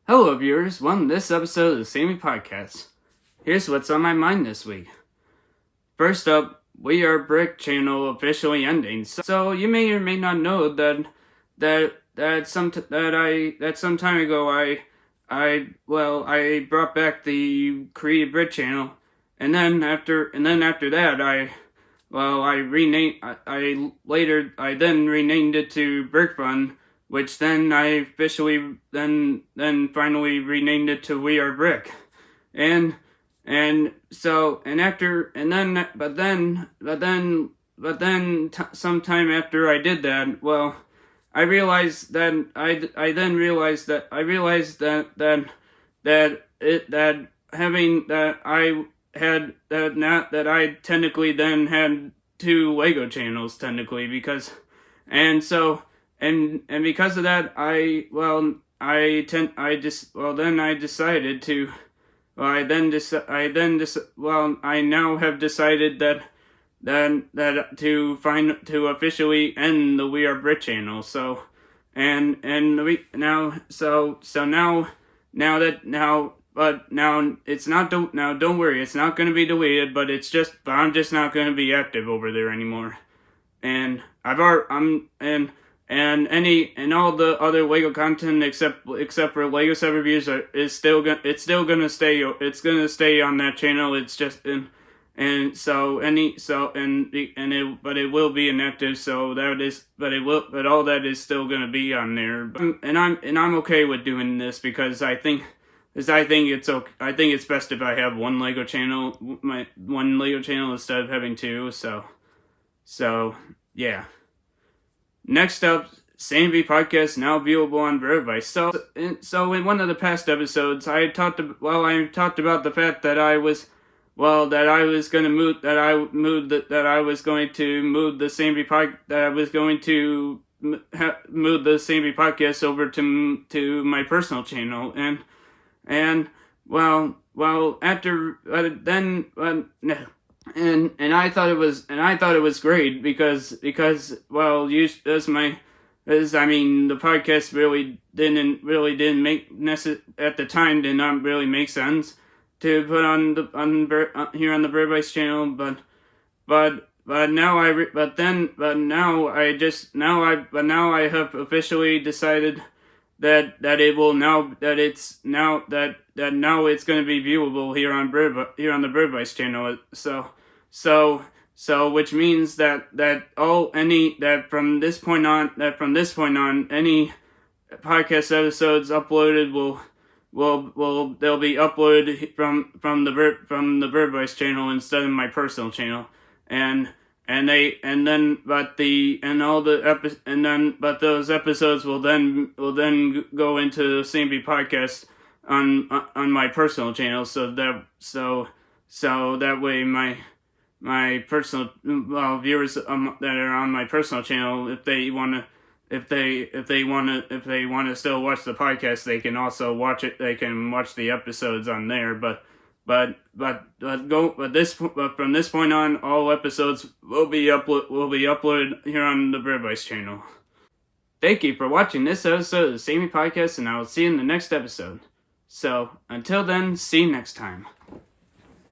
Hello viewers, welcome to this episode of the Sammy Podcast. Here's what's on my mind this week. First up, WeRBrick channel officially ending. So you may or may not know that some time ago I brought back the WeRBrick channel, and then after that I then renamed it to Brick Fun, which then I officially then finally renamed it to WeRBrick, sometime after I did that, I realized that I technically then had two Lego channels technically, because because of that, I now have decided to officially end the WeRBrick channel. Don't worry, it's not going to be deleted, but I'm just not going to be active over there anymore. And all the other Lego content except for Lego set reviews but it will be inactive, but all that is still gonna be on there. I'm okay with doing this because I think it's best if I have one Lego channel instead of having two. So yeah. Next up, Sammy Podcast now viewable on WeRBrick. So in one of the past episodes, I talked about the fact that I was going to move the Sammy Podcast over to my personal channel, and I thought it was great because the podcast didn't make at the time did not really make sense to put here on the WeRBrick channel, now I have officially decided that now it's going to be viewable here on the WeRBrick channel. So which means that from this point on any podcast episodes uploaded they'll be uploaded from the WeRBrick channel instead of my personal channel, but those episodes will then go into the Sammy Podcast on my personal channel, so that way my personal viewers that are on my personal channel, if they want to still watch the podcast, they can also watch it. They can watch the episodes on there. But from this point on, all episodes will be uploaded here on the WeRBrick channel. Thank you for watching this episode of the Sammy Podcast, and I will see you in the next episode. So until then, see you next time.